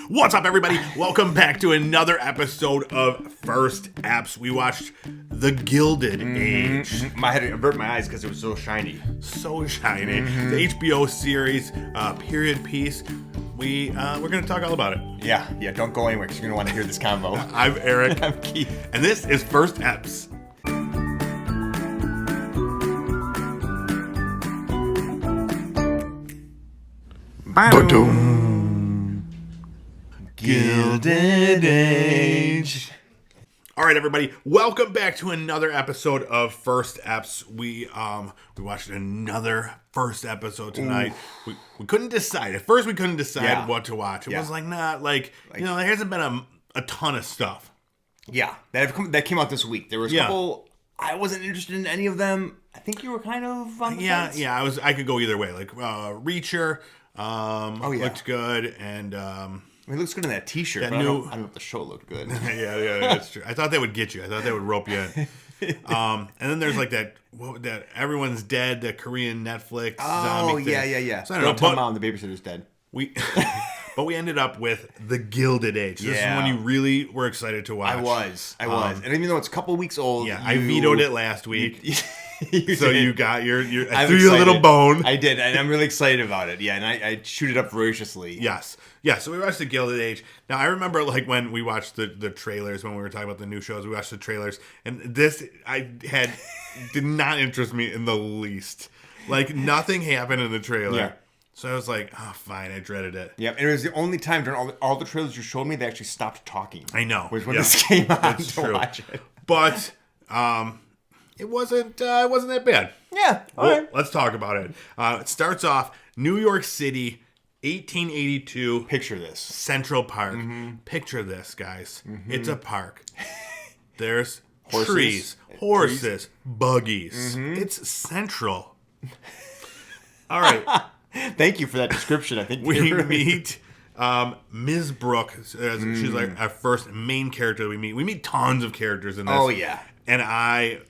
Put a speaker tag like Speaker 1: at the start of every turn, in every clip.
Speaker 1: What's up, everybody? Welcome back to another episode of First Apps. We watched The Gilded Age.
Speaker 2: I had to avert my eyes because it was so shiny.
Speaker 1: So shiny. The HBO series, period piece. We're going to talk all about it.
Speaker 2: Yeah, don't go anywhere because you're going to want to hear this convo.
Speaker 1: I'm Eric.
Speaker 2: I'm Keith.
Speaker 1: And this is First Apps.
Speaker 2: Gilded Age.
Speaker 1: All right, everybody. Welcome back to another episode of First Apps. We watched another first epised tonight. We couldn't decide. At first, we couldn't decide what to watch. It was like there hasn't been a ton of stuff.
Speaker 2: Yeah, that came out this week. There was a couple. I wasn't interested in any of them. I think you were kind of on the fence.
Speaker 1: Yeah. I could go either way. Like Reacher, looked good, and
Speaker 2: it looks good in that T-shirt. I don't know if the show looked good.
Speaker 1: yeah, that's true. I thought that would get you. I thought that would rope you in. And then there's like that Everyone's Dead, the Korean Netflix zombie thing.
Speaker 2: Yeah.
Speaker 1: So I don't know.
Speaker 2: Tell Mom the babysitter's dead.
Speaker 1: But we ended up with The Gilded Age. This is one you really were excited to watch.
Speaker 2: I was. And even though it's a couple weeks old.
Speaker 1: Yeah, I vetoed it last week. You got your I
Speaker 2: I'm
Speaker 1: threw you a little bone.
Speaker 2: I did, and I'm really excited about it. Yeah, and I shoot it up voraciously.
Speaker 1: Yes. Yeah, so we watched The Gilded Age. Now, I remember like when we watched the trailers, when we were talking about the new shows, we watched the trailers, and this did not interest me in the least. Like, nothing happened in the trailer. Yeah. So I was like, oh, fine, I dreaded it.
Speaker 2: Yeah, and it was the only time during all the trailers you showed me they actually stopped talking.
Speaker 1: I know.
Speaker 2: Was when this came on
Speaker 1: That's
Speaker 2: to
Speaker 1: true.
Speaker 2: watch it.
Speaker 1: But it wasn't that bad.
Speaker 2: Yeah, all right.
Speaker 1: Let's talk about it. It starts off New York City, 1882.
Speaker 2: Picture this.
Speaker 1: Central Park.
Speaker 2: Mm-hmm.
Speaker 1: Picture this, guys. Mm-hmm. It's a park. There's
Speaker 2: Horses.
Speaker 1: trees, buggies. Mm-hmm. It's central. All right.
Speaker 2: Thank you for that description. I think
Speaker 1: we meet Ms. Brooke. She's like our first main character that we meet. We meet tons of characters in this.
Speaker 2: Oh, yeah.
Speaker 1: And I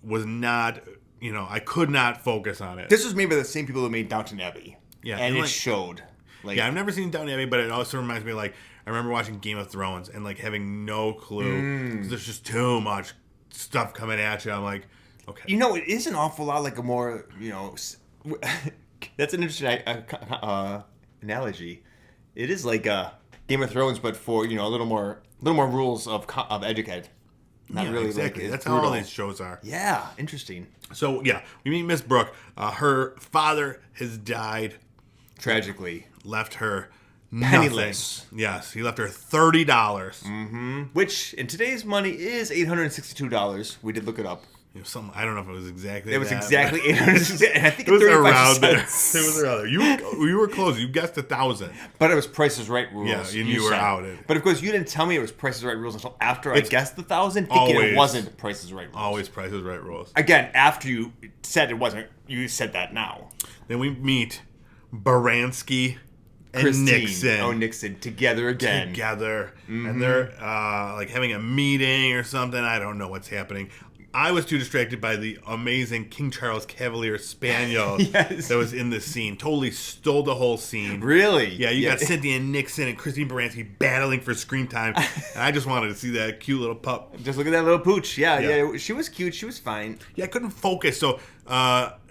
Speaker 1: was not, I could not focus on it.
Speaker 2: This was made by the same people that made Downton Abbey.
Speaker 1: Yeah.
Speaker 2: And it showed.
Speaker 1: I've never seen Downton Abbey, but it also reminds me, I remember watching Game of Thrones and, having no clue. 'Cause there's just too much stuff coming at you. I'm like, okay.
Speaker 2: It is an awful lot like a more, that's an interesting analogy. It is like Game of Thrones, but for, a little more rules of etiquette. Not really
Speaker 1: exactly. That's how all these shows are.
Speaker 2: Yeah, interesting.
Speaker 1: So, we meet Miss Brooke. Her father has died.
Speaker 2: Tragically.
Speaker 1: Left her nothing.
Speaker 2: Penniless.
Speaker 1: Yes, he left her $30.
Speaker 2: Mm-hmm. Which, in today's money, is $862. We did look it up.
Speaker 1: I don't know if it was exactly
Speaker 2: It was
Speaker 1: that,
Speaker 2: exactly $860. I think
Speaker 1: it was around there. It
Speaker 2: cents.
Speaker 1: was around there. You were close. You guessed 1,000.
Speaker 2: But it was Price is Right rules.
Speaker 1: Yeah, and you were out.
Speaker 2: But of course, you didn't tell me it was Price is Right rules until after I guessed 1,000, thinking it wasn't Price is Right rules.
Speaker 1: Always Price is Right rules.
Speaker 2: Again, after you said it wasn't, you said that now.
Speaker 1: Then we meet Baranski and
Speaker 2: Christine.
Speaker 1: Nixon.
Speaker 2: Oh, Nixon. Together again.
Speaker 1: Mm-hmm. And they're having a meeting or something. I don't know what's happening. I was too distracted by the amazing King Charles Cavalier Spaniel that was in this scene. Totally stole the whole scene.
Speaker 2: Really?
Speaker 1: Yeah, you got Cynthia Nixon and Christine Baranski battling for screen time. And I just wanted to see that cute little pup.
Speaker 2: Just look at that little pooch. Yeah. She was cute. She was fine.
Speaker 1: Yeah, I couldn't focus. So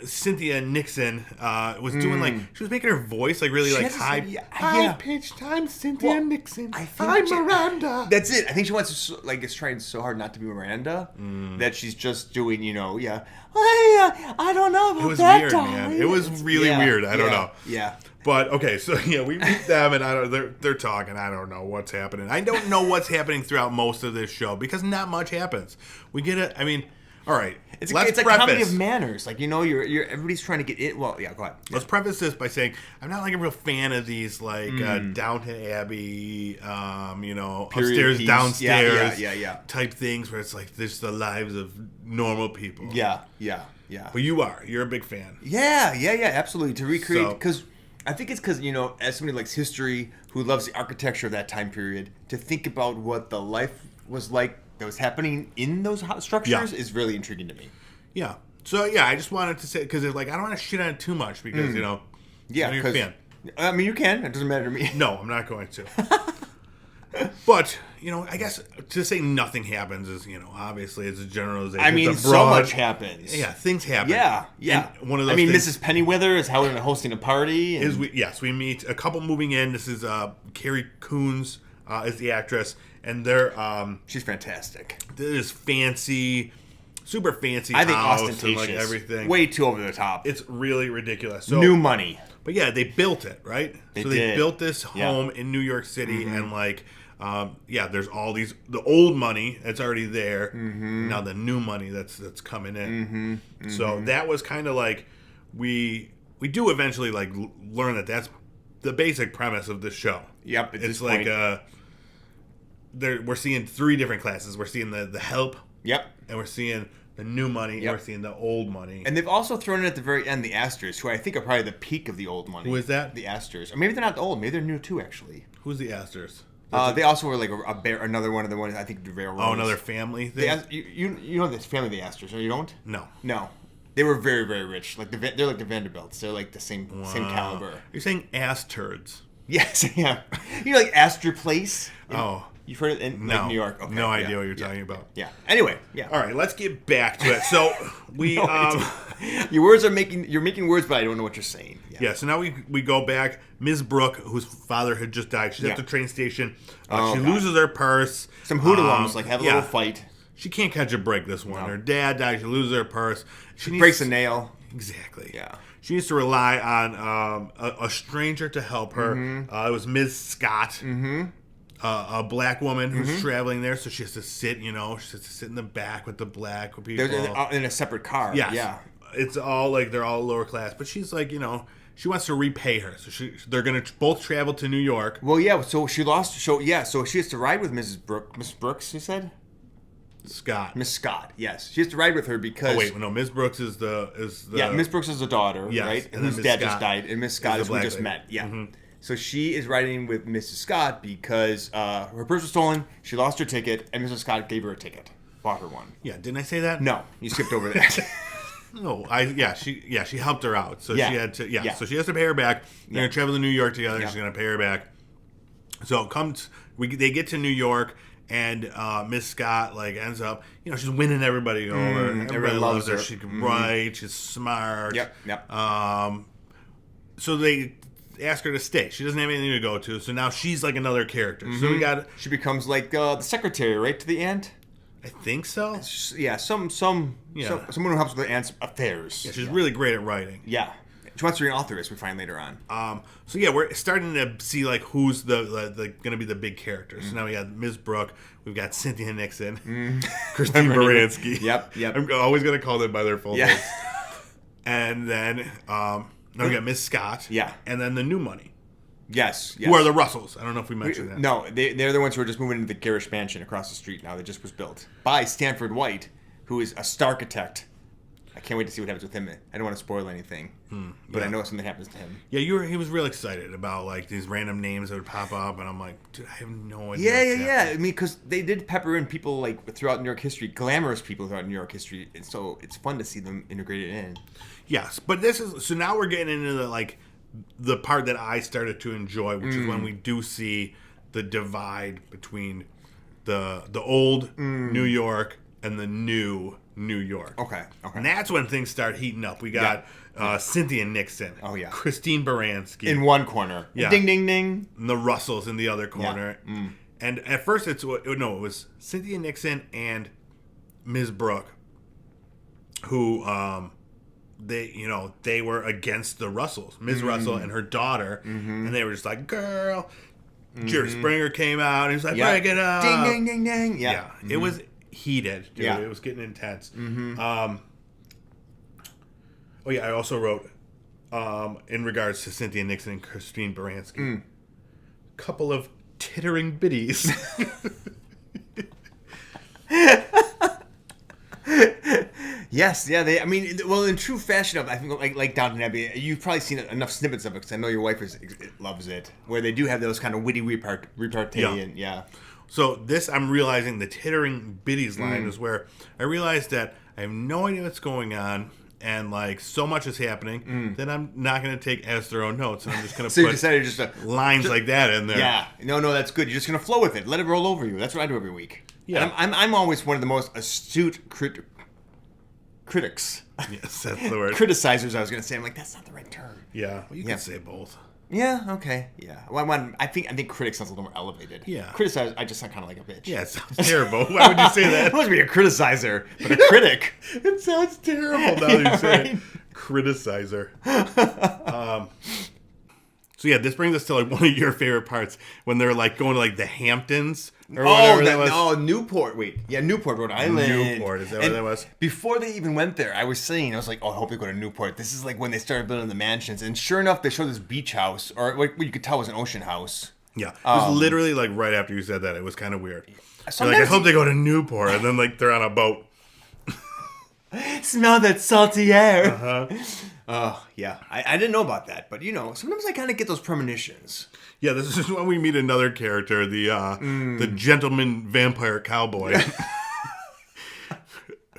Speaker 1: Cynthia Nixon was doing she was making her voice really high pitched. I'm Cynthia Nixon. I'm Miranda.
Speaker 2: That's it. I think she wants to is trying so hard not to be Miranda that she's just doing I don't know about
Speaker 1: it was
Speaker 2: that
Speaker 1: weird,
Speaker 2: darling.
Speaker 1: man. It was really weird. I don't know.
Speaker 2: Yeah.
Speaker 1: But okay, so we meet them and they're talking. I don't know what's happening. I don't know what's happening throughout most of this show because not much happens. We get it. I mean, all right.
Speaker 2: It's a comedy of manners. You're everybody's trying to get it. Well, yeah, go ahead.
Speaker 1: Let's preface this by saying I'm not a real fan of these Downton Abbey, upstairs, downstairs, type things where it's there's the lives of normal people.
Speaker 2: Yeah.
Speaker 1: But you're a big fan.
Speaker 2: Yeah, absolutely. To recreate, because I think it's because as somebody likes history, who loves the architecture of that time period, to think about what the life was like that was happening in those structures is really intriguing to me.
Speaker 1: Yeah. So I just wanted to say because I don't want to shit on it too much because you're a fan.
Speaker 2: I mean, you can. It doesn't matter to me.
Speaker 1: No, I'm not going to. But, I guess to say nothing happens is, obviously it's a generalization.
Speaker 2: I mean, so much happens.
Speaker 1: Yeah, things happen.
Speaker 2: Yeah.
Speaker 1: And one of those
Speaker 2: Mrs. Pennyweather is hosting a party. And...
Speaker 1: we meet a couple moving in. This is Carrie Coons is the actress, and they're
Speaker 2: she's fantastic.
Speaker 1: This fancy, super fancy.
Speaker 2: I think
Speaker 1: house
Speaker 2: ostentatious,
Speaker 1: and everything,
Speaker 2: way too over the top.
Speaker 1: It's really ridiculous. So,
Speaker 2: new money.
Speaker 1: But yeah, they built it, right? They built this home in New York City, and there's all the old money that's already there. Mm-hmm. Now the new money that's coming in. Mm-hmm. Mm-hmm. So that was kind of like we do eventually learn that that's the basic premise of the show.
Speaker 2: Yep,
Speaker 1: it's like we're seeing three different classes. We're seeing the help.
Speaker 2: Yep,
Speaker 1: and we're seeing the new money, and we're seeing the old money.
Speaker 2: And they've also thrown in at the very end the Astors, who I think are probably the peak of the old money.
Speaker 1: Who is that?
Speaker 2: The Astors. Or maybe they're not old. Maybe they're new too, actually.
Speaker 1: Who's the Astors?
Speaker 2: They also were like another one of the ones, I think, the railroads.
Speaker 1: Oh, another family thing?
Speaker 2: You know this family, the Astors, or you don't?
Speaker 1: No.
Speaker 2: They were very, very rich. They're like the Vanderbilts. They're like the same caliber.
Speaker 1: You're saying ass turds.
Speaker 2: Yes, yeah. Like Astor Place? You've heard it in New York? Okay,
Speaker 1: no idea what you're talking about.
Speaker 2: Yeah. Anyway, yeah.
Speaker 1: All right, let's get back to it. So
Speaker 2: you're making words, but I don't know what you're saying.
Speaker 1: Yeah, so now we go back. Ms. Brooke, whose father had just died, she's at the train station. She loses her purse.
Speaker 2: Some hoodlums have a little fight.
Speaker 1: She can't catch a break this one. No. Her dad dies, she loses her purse.
Speaker 2: She breaks a nail.
Speaker 1: Exactly.
Speaker 2: Yeah.
Speaker 1: She needs to rely on a stranger to help her. Mm-hmm. It was Ms. Scott. Mm-hmm. A black woman who's traveling there, so she has to sit, she has to sit in the back with the black people.
Speaker 2: They're in a separate car.
Speaker 1: Yes.
Speaker 2: Yeah.
Speaker 1: It's all they're all lower class, but she's she wants to repay her, so they're going to both travel to New York.
Speaker 2: Well, yeah, so she has to ride with Mrs. Brooks, you said? Miss Scott, yes. She has to ride with her because...
Speaker 1: Oh, wait, no, Miss Brooks is the...
Speaker 2: Yeah, Miss Brooks is the daughter, right? And whose dad just died, and Miss Scott is who we just met, yeah. Mm-hmm. So she is riding with Mrs. Scott because her purse was stolen, she lost her ticket, and Mrs. Scott gave her a ticket. Bought her one.
Speaker 1: Yeah, didn't I say that?
Speaker 2: No, you skipped over that.
Speaker 1: No, she helped her out. So she had to, so she has to pay her back. They're going to travel to New York together, she's going to pay her back. So they get to New York, and Miss Scott ends up, she's winning everybody over. Everybody loves her. She can write. She's smart.
Speaker 2: Yep.
Speaker 1: So they ask her to stay. She doesn't have anything to go to. So now she's like another character. Mm-hmm. So she
Speaker 2: becomes like the secretary, right, to the aunt.
Speaker 1: I think so.
Speaker 2: Yeah, someone who helps with the aunt's affairs.
Speaker 1: Yeah, she's really great at writing.
Speaker 2: Yeah. She wants to be an author, as we find later on.
Speaker 1: So yeah, we're starting to see who's the going to be the big characters. So now we got Ms. Brooke, we've got Cynthia Nixon, Christine Baranski.
Speaker 2: Yep.
Speaker 1: I'm always going to call them by their full names. And then now we got Miss Scott.
Speaker 2: Yeah.
Speaker 1: And then the new money.
Speaker 2: Yes.
Speaker 1: Who are the Russells? I don't know if we mentioned that.
Speaker 2: No, they're the ones who are just moving into the garish mansion across the street now that just was built by Stanford White, who is a starchitect. I can't wait to see what happens with him. I don't want to spoil anything, but I know something happens to him.
Speaker 1: Yeah, he was real excited about these random names that would pop up, and I'm like, dude, I have no
Speaker 2: idea. Yeah. I mean, because they did pepper in people throughout New York history, glamorous people throughout New York history, and so it's fun to see them integrated in.
Speaker 1: Yes, but so now we're getting into the part that I started to enjoy, which is when we do see the divide between the old New York and the new New York.
Speaker 2: Okay.
Speaker 1: And that's when things start heating up. We got Cynthia Nixon.
Speaker 2: Oh, yeah.
Speaker 1: Christine Baranski.
Speaker 2: In one corner.
Speaker 1: Yeah.
Speaker 2: Ding, ding, ding.
Speaker 1: And the Russells in the other corner. Yeah. And at first it was Cynthia Nixon and Ms. Brooke who they were against the Russells. Ms. Russell and her daughter. Mm-hmm. And they were just like, girl. Jerry Springer came out and he was like, break it up.
Speaker 2: Ding, ding, ding, ding. Yeah.
Speaker 1: Mm-hmm. It was heated, dude. Yeah. It was getting intense. Mm-hmm. I also wrote in regards to Cynthia Nixon and Christine Baranski, couple of tittering biddies.
Speaker 2: Yes, yeah. In true fashion of, I think, like Downton Abbey, you've probably seen enough snippets of it because I know your wife loves it, where they do have those kind of witty repartee. And, yeah.
Speaker 1: So I'm realizing the tittering biddies line is where I realized that I have no idea what's going on, and like so much is happening that I'm not going to take as their own notes, and I'm just going to
Speaker 2: So you
Speaker 1: put
Speaker 2: decided just
Speaker 1: lines like that in there.
Speaker 2: Yeah. No, that's good. You're just going to flow with it. Let it roll over you. That's what I do every week.
Speaker 1: Yeah.
Speaker 2: And I'm always one of the most astute critics.
Speaker 1: Yes, that's the word.
Speaker 2: Criticizers, I was going to say. I'm like, that's not the right term.
Speaker 1: Yeah, well, you can say both.
Speaker 2: Yeah, okay, yeah. Well, I think critic sounds a little more elevated.
Speaker 1: Yeah.
Speaker 2: Criticize, I just sound kind of like a bitch.
Speaker 1: Yeah, it sounds terrible. Why would you say that?
Speaker 2: I must be a criticizer, but a critic.
Speaker 1: It sounds terrible now that you say it. Criticizer. So yeah, this brings us to like one of your favorite parts when they're like going to like the Hamptons or whatever that was.
Speaker 2: Oh, Newport. Wait, yeah, Newport, Rhode Island.
Speaker 1: Newport, is that what that was?
Speaker 2: Before they even went there, I was like, oh, I hope they go to Newport. This is like when they started building the mansions, and sure enough, they showed this beach house, or what you could tell was an ocean house.
Speaker 1: Yeah, it was literally like right after you said that. It was kind of weird. You're like, I hope they go to Newport, and then like they're on a boat.
Speaker 2: Smell that salty air. Yeah. I didn't know about that, but sometimes I kind of get those premonitions.
Speaker 1: Yeah, this is when we meet another character, the gentleman vampire cowboy.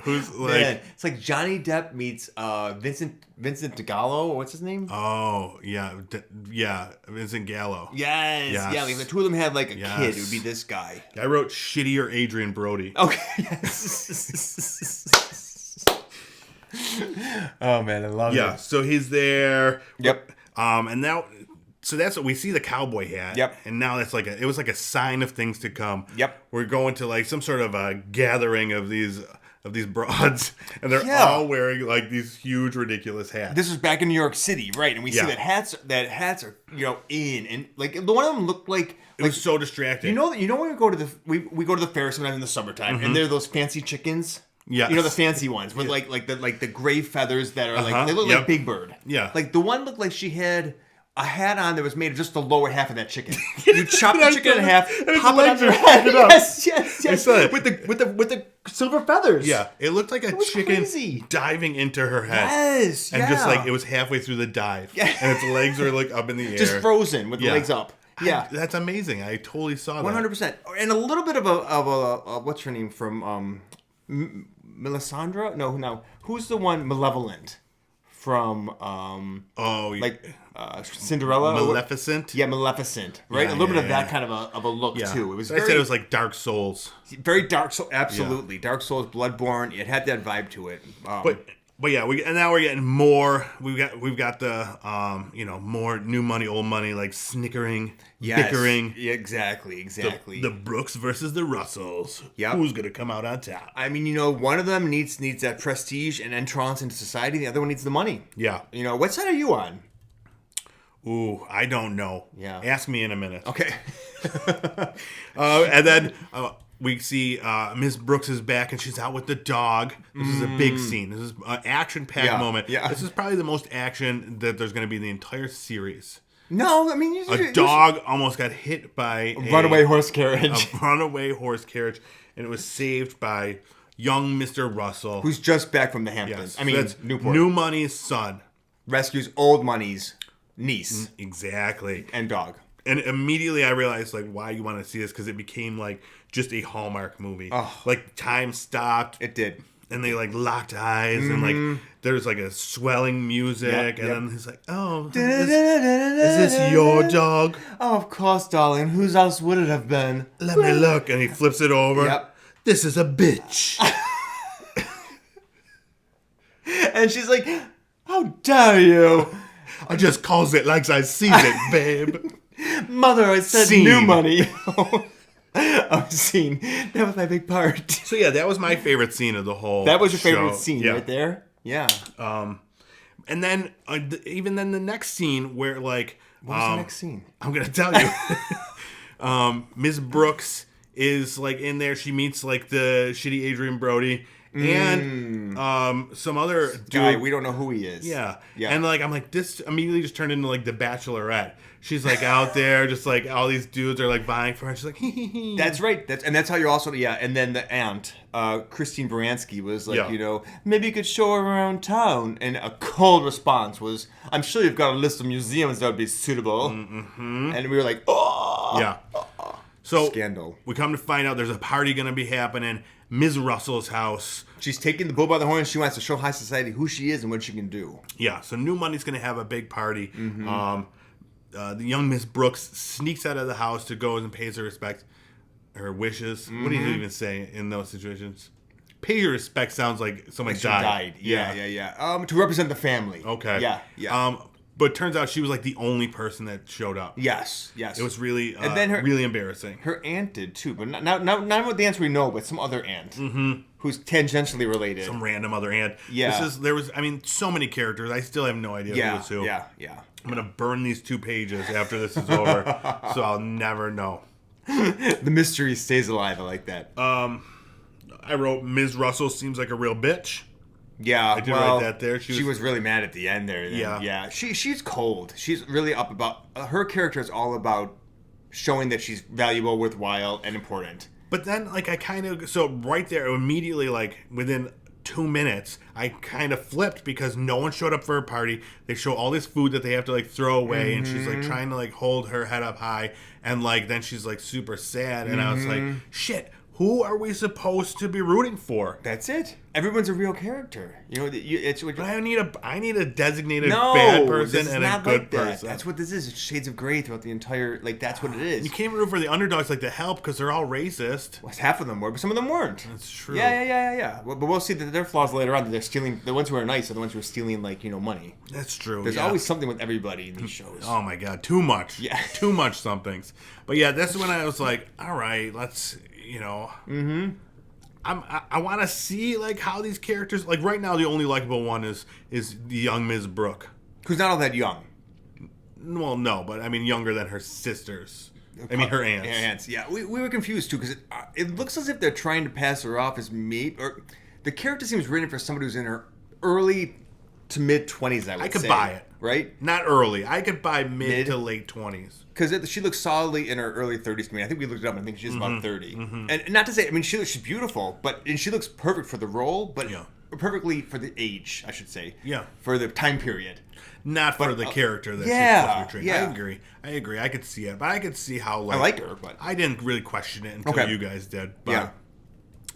Speaker 1: Who's like... Man,
Speaker 2: it's like Johnny Depp meets Vincent DeGallo. What's his name?
Speaker 1: Oh, yeah. Vincent Gallo.
Speaker 2: Yes. Yeah, like if the two of them had like a kid, it would be this guy.
Speaker 1: I wrote shittier Adrian Brody.
Speaker 2: Okay, yes. Oh man, I love it.
Speaker 1: Yeah, so he's there.
Speaker 2: Yep.
Speaker 1: And now, so that's what we see the cowboy hat.
Speaker 2: Yep.
Speaker 1: And now it was like a sign of things to come.
Speaker 2: Yep.
Speaker 1: We're going to like some sort of a gathering of these broads, and they're all wearing like these huge ridiculous hats.
Speaker 2: This was back in New York City, right? And we see that hats are in, and like the one of them looked like.
Speaker 1: It was so distracting.
Speaker 2: You know when we go to the fair sometimes in the summertime, and there are those fancy chickens.
Speaker 1: Yeah,
Speaker 2: the fancy ones with like the gray feathers that are like they look like Big Bird.
Speaker 1: Yeah,
Speaker 2: like the one looked like she had a hat on that was made of just the lower half of that chicken. You chop the chicken in half, pop it on your head. Yes.
Speaker 1: I saw it.
Speaker 2: With the silver feathers.
Speaker 1: Yeah, it looked like a chicken diving into her head.
Speaker 2: Yes,
Speaker 1: and just like it was halfway through the dive, and its legs are like up in the air,
Speaker 2: just frozen with the legs up. Yeah,
Speaker 1: that's amazing. I totally saw that.
Speaker 2: 100%, and a little bit of a what's her name from Melisandre? No. Who's the one Malevolent from? Cinderella.
Speaker 1: Maleficent.
Speaker 2: Yeah, Maleficent. Right, a little bit of that kind of a look too. It was.
Speaker 1: I said it was like Dark Souls.
Speaker 2: Very Dark Souls. Absolutely, Dark Souls, Bloodborne. It had that vibe to it.
Speaker 1: But yeah, and now we're getting more. We've got the more new money, old money, like snickering, bickering.
Speaker 2: Yeah, exactly.
Speaker 1: The Brooks versus the Russells.
Speaker 2: Yep.
Speaker 1: Who's gonna come out on top?
Speaker 2: I mean, one of them needs that prestige and entrance into society. The other one needs the money.
Speaker 1: Yeah.
Speaker 2: What side are you on?
Speaker 1: Ooh, I don't know.
Speaker 2: Yeah.
Speaker 1: Ask me in a minute.
Speaker 2: Okay.
Speaker 1: And then we see Miss Brooks is back and she's out with the dog. This is a big scene. This is an action-packed moment. Yeah. This is probably the most action that there's going to be in the entire series.
Speaker 2: No, I mean...
Speaker 1: A dog almost got hit by
Speaker 2: a runaway horse carriage.
Speaker 1: A runaway horse carriage, and it was saved by young Mr. Russell.
Speaker 2: Who's just back from the Hamptons.
Speaker 1: Yes. That's Newport. New Money's son.
Speaker 2: Rescues Old Money's niece.
Speaker 1: Exactly.
Speaker 2: And dog.
Speaker 1: And immediately I realized like why you want to see this, because it became like just a Hallmark movie. Oh. Like time stopped.
Speaker 2: It did.
Speaker 1: And they like locked eyes and like there's like a swelling music and then he's like, oh, is this your dog?
Speaker 2: Oh, of course, darling. Whose else would it have been?
Speaker 1: Let me look. And he flips it over. Yep. This is a bitch.
Speaker 2: And she's like, how dare you?
Speaker 1: I just calls it like I seen it, babe.
Speaker 2: Mother, I said scene. New money. Scene. That was my big part.
Speaker 1: So yeah, that was my favorite scene of the whole
Speaker 2: That was your
Speaker 1: show.
Speaker 2: favorite scene right there? Yeah.
Speaker 1: And then, even then the next scene where like...
Speaker 2: What was the next scene?
Speaker 1: I'm going to tell you. Ms. Brooks is like in there. She meets like the shitty Adrian Brody. And some other
Speaker 2: guy, we don't know who he is.
Speaker 1: Yeah. And like I'm like, this immediately just turned into like The Bachelorette. She's like out there, just like all these dudes are like vying for her. She's like, hee.
Speaker 2: That's right. That's how you're also And then the aunt, Christine Baranski, was like, maybe you could show her around town. And a cold response was, I'm sure you've got a list of museums that would be suitable. Mm-hmm. And we were like, oh.
Speaker 1: Yeah. So
Speaker 2: scandal.
Speaker 1: We come to find out there's a party going to be happening. Ms. Russell's house.
Speaker 2: She's taking the bull by the horn. She wants to show high society who she is and what she can do.
Speaker 1: Yeah, so New Money's going to have a big party.
Speaker 2: Mm-hmm.
Speaker 1: The young Miss Brooks sneaks out of the house to go and pays her respect, her wishes. Mm-hmm. What do you even say in those situations? Pay your respect sounds like somebody died.
Speaker 2: Yeah. To represent the family.
Speaker 1: Okay.
Speaker 2: Yeah.
Speaker 1: But it turns out she was like the only person that showed up.
Speaker 2: Yes.
Speaker 1: It was really,
Speaker 2: and then
Speaker 1: really embarrassing.
Speaker 2: Her aunt did too, but not with the aunts we know, but some other aunt who's tangentially related.
Speaker 1: Some random other aunt.
Speaker 2: Yeah.
Speaker 1: There was so many characters. I still have no idea who was who.
Speaker 2: Yeah.
Speaker 1: I'm gonna burn these 2 pages after this is over, so I'll never know.
Speaker 2: The mystery stays alive. I like that.
Speaker 1: I wrote Ms. Russell seems like a real bitch.
Speaker 2: Yeah,
Speaker 1: I did write that there.
Speaker 2: She was really mad at the end there. Then. Yeah. She's cold. She's really up about her character is all about showing that she's valuable, worthwhile, and important.
Speaker 1: But then, right there, immediately, within 2 minutes, I kind of flipped because no one showed up for her party. They show all this food that they have to throw away, and she's trying to hold her head up high, and then she's super sad, and I was like, shit. Who are we supposed to be rooting for?
Speaker 2: That's it. Everyone's a real character.
Speaker 1: But I need a designated bad person and a good person.
Speaker 2: That's what this is. It's shades of gray throughout the entire. That's what it is.
Speaker 1: You can't root for the underdogs to help because they're all racist.
Speaker 2: Well, half of them were, but some of them weren't.
Speaker 1: That's true.
Speaker 2: Yeah. But we'll see that their flaws later on. That they're stealing. The ones who are nice are the ones who are stealing money.
Speaker 1: That's true.
Speaker 2: There's always something with everybody in these shows.
Speaker 1: Oh my god, too much.
Speaker 2: Yeah,
Speaker 1: too much somethings. But yeah, that's when I was like, all right, let's. I want to see how these characters right now the only likable one is the young Ms. Brooke,
Speaker 2: who's not all that young.
Speaker 1: Well, no, but I mean younger than her sisters. I mean her aunts.
Speaker 2: Aunts, yeah. We were confused too because it looks as if they're trying to pass her off as or the character seems written for somebody who's in her early to mid 20s. I could
Speaker 1: buy it.
Speaker 2: Right?
Speaker 1: Not early. I could buy mid to late 20s.
Speaker 2: Because she looks solidly in her early 30s to me. I think we looked it up. I think she's about 30. And not to say, she's beautiful, and she looks perfect for the role, but perfectly for the age, I should say.
Speaker 1: Yeah.
Speaker 2: For the time period.
Speaker 1: Not for the character that she's supposed to be portraying.
Speaker 2: Yeah.
Speaker 1: I agree. I could see it, but I could see how
Speaker 2: I like her, but
Speaker 1: I didn't really question it until you guys did. But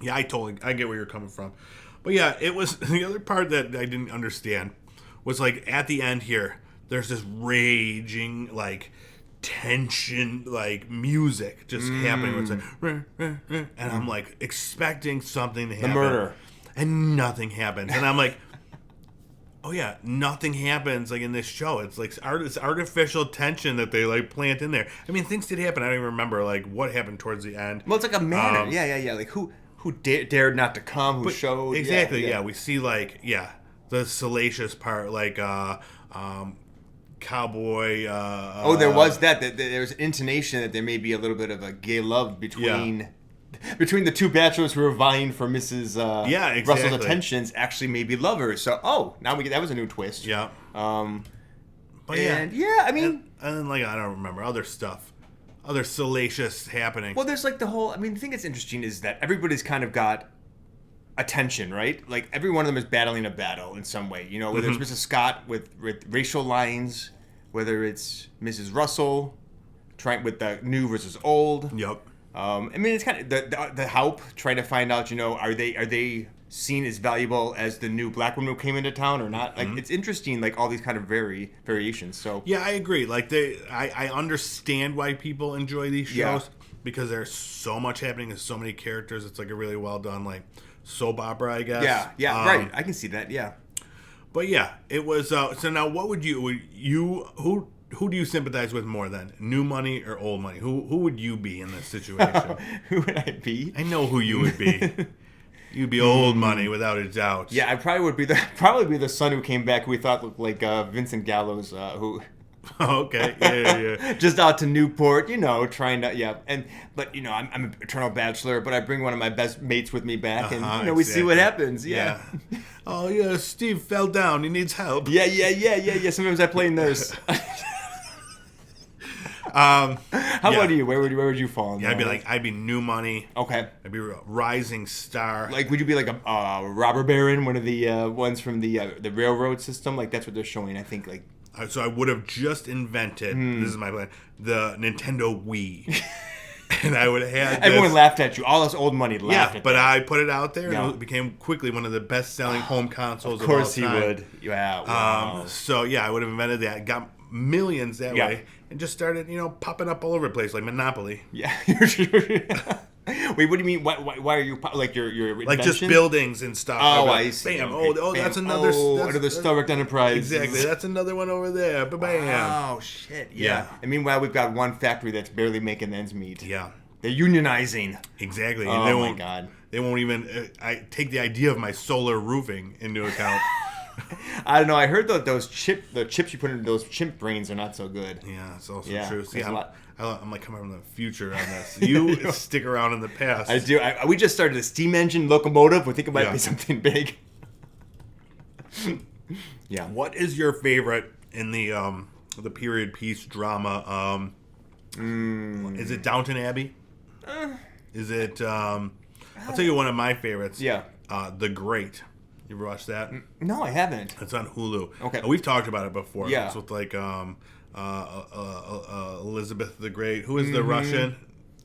Speaker 1: yeah, I get where you're coming from. But yeah, it was the other part that I didn't understand was at the end here, there's this raging tension music just happening. It's and I'm expecting something to happen.
Speaker 2: The murder.
Speaker 1: And nothing happens. And I'm like, oh yeah, nothing happens in this show. It's this artificial tension that they plant in there. I mean, things did happen. I don't even remember what happened towards the end.
Speaker 2: Well, it's a manner. Yeah. Who dared not to come? Who showed?
Speaker 1: Exactly. Yeah. We see the salacious part, cowboy.
Speaker 2: There was that. There was an intonation that there may be a little bit of a gay love between the two bachelors who are vying for Mrs. Russell's attentions. Actually, maybe lovers. So, now that was a new twist.
Speaker 1: Yeah.
Speaker 2: But and then
Speaker 1: I don't remember other stuff, other salacious happening.
Speaker 2: Well, there's the whole. The thing that's interesting is that everybody's kind of got attention, right? Every one of them is battling a battle in some way. Whether it's Mrs. Scott with racial lines, whether it's Mrs. Russell trying with the new versus old.
Speaker 1: Yep.
Speaker 2: It's kind of the Haupt trying to find out. Are they seen as valuable as the new black woman who came into town or not? It's interesting. All these kind of variations. So
Speaker 1: yeah, I agree. I understand why people enjoy these shows because there's so much happening. There's so many characters. It's a really well done soap opera, I guess.
Speaker 2: Yeah, right. I can see that. Yeah.
Speaker 1: But yeah, it was. So now, what would you who do you sympathize with more then? New Money or Old Money? Who would you be in this situation?
Speaker 2: Who would I be?
Speaker 1: I know who you would be. You'd be Old Money without a doubt.
Speaker 2: Yeah, I probably would be the son who came back who we thought looked like Vincent Gallows, who.
Speaker 1: Okay. Yeah.
Speaker 2: Just out to Newport, trying to but I'm an eternal bachelor, but I bring one of my best mates with me back, and we see what happens. Yeah.
Speaker 1: Oh yeah, Steve fell down. He needs help.
Speaker 2: Yeah. Sometimes I play nurse. How about you? Where would you fall?
Speaker 1: Yeah, I'd be New Money.
Speaker 2: Okay.
Speaker 1: I'd be a rising star.
Speaker 2: Would you be a robber baron, one of the ones from the railroad system? That's what they're showing. I think
Speaker 1: So I would have just invented. This is my plan. The Nintendo Wii. And and I would have
Speaker 2: Everyone laughed at you. All this old money laughed at
Speaker 1: but
Speaker 2: that.
Speaker 1: I put it out there, and it became quickly one of the best-selling home consoles of all time.
Speaker 2: Of course he would. Yeah. Wow.
Speaker 1: So, yeah, I would have invented that. Got millions that way, and just started, popping up all over the place, like Monopoly.
Speaker 2: Yeah. Wait, what do you mean? Why are you like your
Speaker 1: like just buildings and stuff?
Speaker 2: Oh, I see.
Speaker 1: Bam!
Speaker 2: Okay.
Speaker 1: Oh,
Speaker 2: Bam.
Speaker 1: that's another.
Speaker 2: Another Starbucks Enterprise.
Speaker 1: Exactly. That's another one over there. Bam!
Speaker 2: Oh shit! Yeah. And meanwhile, we've got one factory that's barely making ends meet.
Speaker 1: Yeah.
Speaker 2: They're unionizing.
Speaker 1: Exactly.
Speaker 2: And
Speaker 1: they
Speaker 2: my
Speaker 1: won't,
Speaker 2: god!
Speaker 1: They won't even. I take the idea of my solar roofing into account.
Speaker 2: I don't know. I heard the chips you put into those chimp brains are not so good.
Speaker 1: Yeah, it's also true. See, I'm like coming from the future on this. You stick around in the past.
Speaker 2: I do. We just started a steam engine locomotive. We think it might be something big. Yeah.
Speaker 1: What is your favorite in the period piece drama? Is it Downton Abbey? Is it? I'll tell you one of my favorites.
Speaker 2: Yeah.
Speaker 1: The Great. You ever watched that?
Speaker 2: No, I haven't.
Speaker 1: It's on Hulu.
Speaker 2: Okay.
Speaker 1: We've talked about it before.
Speaker 2: Yeah.
Speaker 1: It's with like Elizabeth the Great. Who is the Russian?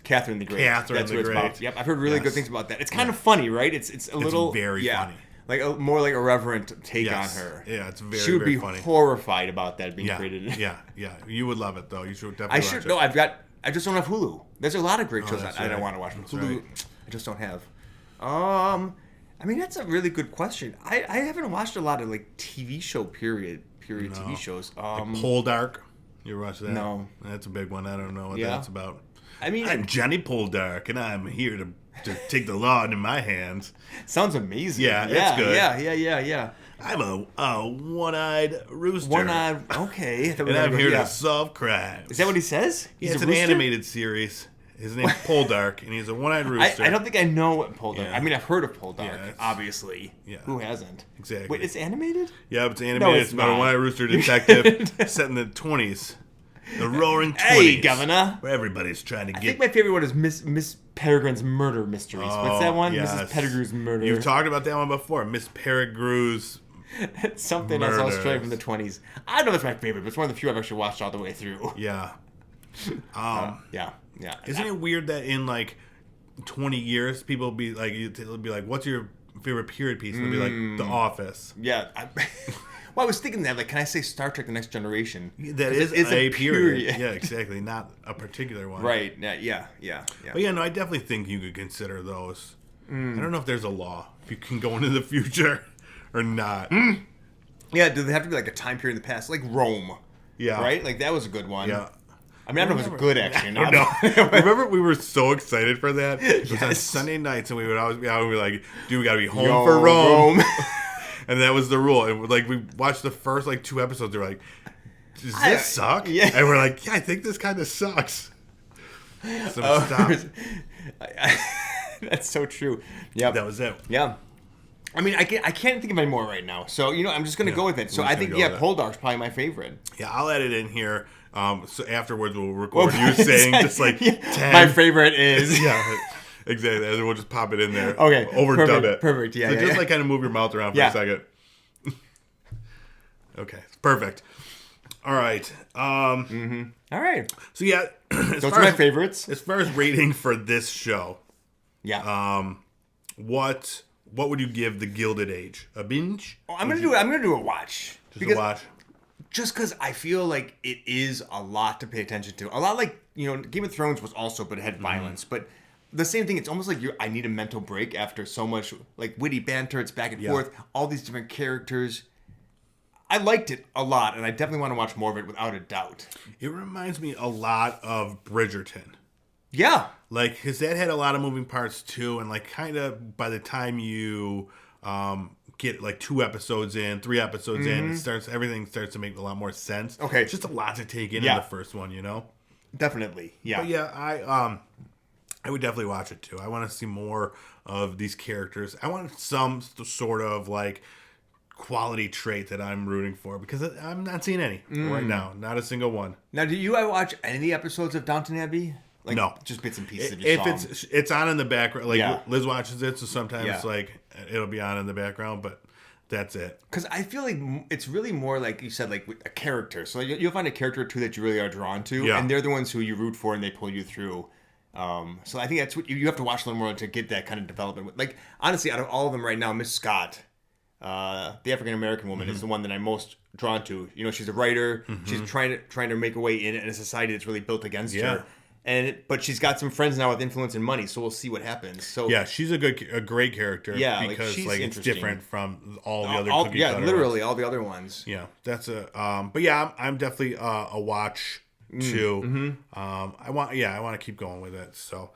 Speaker 2: Catherine the Great.
Speaker 1: Catherine
Speaker 2: That's
Speaker 1: the
Speaker 2: what it's
Speaker 1: Great.
Speaker 2: about. Yep, I've heard really good things about that. It's kind of funny, right? It's a little
Speaker 1: very funny.
Speaker 2: Like more like a reverent take on her.
Speaker 1: Yeah, it's very,
Speaker 2: she would
Speaker 1: very
Speaker 2: be
Speaker 1: funny.
Speaker 2: horrified about that being created.
Speaker 1: Yeah. You would love it though. You should definitely watch it.
Speaker 2: No, I just don't have Hulu. There's a lot of great shows I don't want to watch.
Speaker 1: That's
Speaker 2: Hulu,
Speaker 1: right.
Speaker 2: I just don't have. I mean, that's a really good question. I haven't watched a lot of like TV show period TV shows.
Speaker 1: Like Poldark. You ever watch that?
Speaker 2: No.
Speaker 1: That's a big one. I don't know what that's about.
Speaker 2: I mean,
Speaker 1: I'm Johnny Poldark, and I'm here to take the law into my hands.
Speaker 2: Sounds amazing.
Speaker 1: Yeah, it's good.
Speaker 2: Yeah.
Speaker 1: I'm a one-eyed rooster.
Speaker 2: One-eyed. Okay.
Speaker 1: And I'm here to solve crimes.
Speaker 2: Is that what he says?
Speaker 1: Yeah, it's an animated series. His name's Poldark, and he's a one-eyed rooster.
Speaker 2: I don't think I know what Poldark.
Speaker 1: Yeah.
Speaker 2: I mean, I've heard of Poldark,
Speaker 1: Yeah,
Speaker 2: obviously.
Speaker 1: Yeah.
Speaker 2: Who hasn't?
Speaker 1: Exactly.
Speaker 2: Wait, it's animated?
Speaker 1: Yeah, it's animated.
Speaker 2: No,
Speaker 1: it's about
Speaker 2: not.
Speaker 1: a one-eyed rooster detective set in the 20s. The roaring 20s.
Speaker 2: Hey, Governor.
Speaker 1: Where everybody's trying to get...
Speaker 2: I think my favorite one is Miss Peregrine's Murder Mysteries. What's that one?
Speaker 1: Yes.
Speaker 2: Mrs. Pettigrew's Murder.
Speaker 1: You've talked about that one before. Miss Peregrine's
Speaker 2: something else Australian from the 20s. I don't know if it's my favorite, but it's one of the few I've actually watched all the way through.
Speaker 1: Yeah.
Speaker 2: Yeah.
Speaker 1: Isn't it weird that in like 20 years, people will be like, what's your favorite period piece? And they'll be like, The Office.
Speaker 2: Yeah. Well, I was thinking that, like, can I say Star Trek The Next Generation?
Speaker 1: That is a period. Yeah, exactly. Not a particular one.
Speaker 2: Right. Yeah.
Speaker 1: But yeah, no, I definitely think you could consider those. I don't know if there's a law. If you can go into the future or not.
Speaker 2: Yeah, do they have to be like a time period in the past? Like Rome.
Speaker 1: Yeah.
Speaker 2: Right? Like, that was a good one.
Speaker 1: Yeah.
Speaker 2: I mean, I don't know if it was good, actually.
Speaker 1: No. Remember, we were so excited for that? It was on Sunday nights, and we would always be out and we were like, dude, we got to be home for Rome. And that was the rule. And like, we watched the first like 2 episodes. They were like, does this suck?
Speaker 2: Yeah.
Speaker 1: And we're like, yeah, I think this kind of sucks. So stop.
Speaker 2: That's so true. Yeah.
Speaker 1: That was it.
Speaker 2: Yeah. I mean, I can't think of any more right now. So, I'm just going to go with it. So, I think, Poldark's probably my favorite.
Speaker 1: Yeah, I'll add it in here. So afterwards, we'll record you saying just like 10.
Speaker 2: My favorite is.
Speaker 1: Yeah, exactly. And then we'll just pop it in there.
Speaker 2: Okay.
Speaker 1: Overdub it.
Speaker 2: Perfect. Yeah.
Speaker 1: So just like kind of move your mouth around for a second. Okay. Perfect. All right.
Speaker 2: All right.
Speaker 1: So yeah,
Speaker 2: those are my favorites.
Speaker 1: As far as rating for this show,
Speaker 2: yeah.
Speaker 1: What would you give the Gilded Age? A binge?
Speaker 2: I'm gonna do a watch.
Speaker 1: Just a watch.
Speaker 2: Just because I feel like it is a lot to pay attention to. A lot like, Game of Thrones was also, but it had violence. But the same thing, it's almost like I need a mental break after so much like witty banter. It's back and forth. All these different characters. I liked it a lot, and I definitely want to watch more of it without a doubt.
Speaker 1: It reminds me a lot of Bridgerton.
Speaker 2: Yeah.
Speaker 1: Like, his dad had a lot of moving parts, too, and, like, kind of by the time you get, like, 2 episodes in, 3 episodes in, everything starts to make a lot more sense.
Speaker 2: Okay.
Speaker 1: It's just a lot to take in the first one,
Speaker 2: Definitely, yeah.
Speaker 1: But, yeah, I would definitely watch it, too. I want to see more of these characters. I want some sort of, like, quality trait that I'm rooting for, because I'm not seeing any right now. Not a single one.
Speaker 2: Now, do you watch any of the episodes of Downton Abbey? Like,
Speaker 1: no,
Speaker 2: just bits and pieces.
Speaker 1: If it's on in the background, like Liz watches it, so sometimes like it'll be on in the background, but that's it.
Speaker 2: Because I feel like it's really more like you said, like a character. So you'll find a character or two that you really are drawn to, and they're the ones who you root for and they pull you through. So I think that's what you have to watch a little more to get that kind of development. Like, honestly, out of all of them right now, Miss Scott, the African American woman, is the one that I'm most drawn to. You know, she's a writer. She's trying to make her way in a society that's really built against her. But she's got some friends now with influence and money, so we'll see what happens. So
Speaker 1: yeah, she's a great character.
Speaker 2: Yeah,
Speaker 1: because
Speaker 2: like,
Speaker 1: it's different from all the other cookie cutter
Speaker 2: literally
Speaker 1: ones.
Speaker 2: all the other ones.
Speaker 1: Yeah, that's a. But yeah, I'm definitely a watch too. I want to keep going with it. So,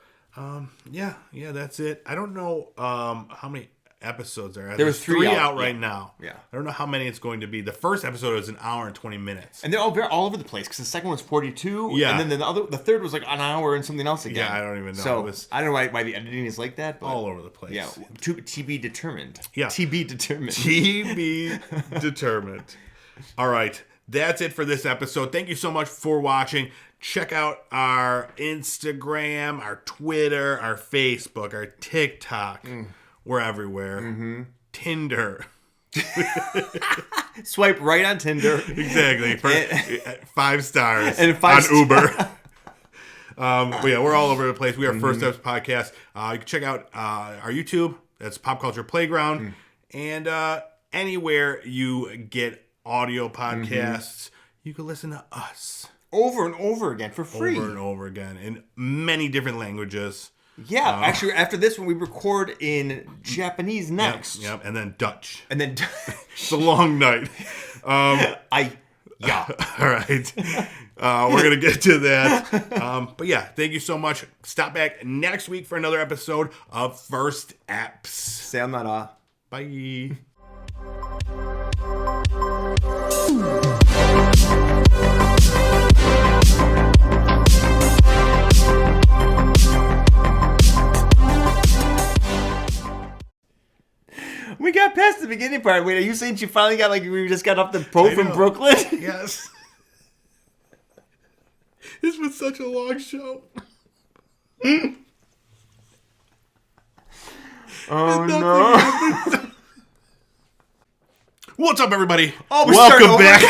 Speaker 1: yeah, that's it. I don't know how many episodes there are.
Speaker 2: There's three
Speaker 1: out right now.
Speaker 2: Yeah.
Speaker 1: I don't know how many it's going to be. The first episode was an hour and 20 minutes.
Speaker 2: And they're all over the place because the second one was 42.
Speaker 1: Yeah.
Speaker 2: And then the third was like an hour and something else again.
Speaker 1: Yeah, I don't even know.
Speaker 2: So I don't know why the editing is like that. But
Speaker 1: all over the place.
Speaker 2: Yeah. To be determined.
Speaker 1: Yeah.
Speaker 2: To be determined.
Speaker 1: To be determined. All right. That's it for this episode. Thank you so much for watching. Check out our Instagram, our Twitter, our Facebook, our TikTok. We're everywhere. Tinder.
Speaker 2: Swipe right on Tinder.
Speaker 1: Exactly. 5 stars
Speaker 2: and
Speaker 1: on Uber. But yeah, we're all over the place. We are First Steps Podcast. You can check out our YouTube. That's Pop Culture Playground. And anywhere you get audio podcasts, you can listen to us.
Speaker 2: Over and over again for free.
Speaker 1: Over and over again in many different languages.
Speaker 2: Yeah, actually, after this one, we record in Japanese next.
Speaker 1: Yep, and then Dutch.
Speaker 2: And then
Speaker 1: it's a long night.
Speaker 2: Yeah.
Speaker 1: All right. We're going to get to that. But yeah, thank you so much. Stop back next week for another episode of First Apps.
Speaker 2: Sayonara.
Speaker 1: Bye.
Speaker 2: We got past the beginning part. Wait, are you saying she finally got, like, we just got off the boat from Brooklyn?
Speaker 1: Yes. This was such a long show.
Speaker 2: Oh, no.
Speaker 1: What's up, everybody?
Speaker 2: Oh,
Speaker 1: welcome back.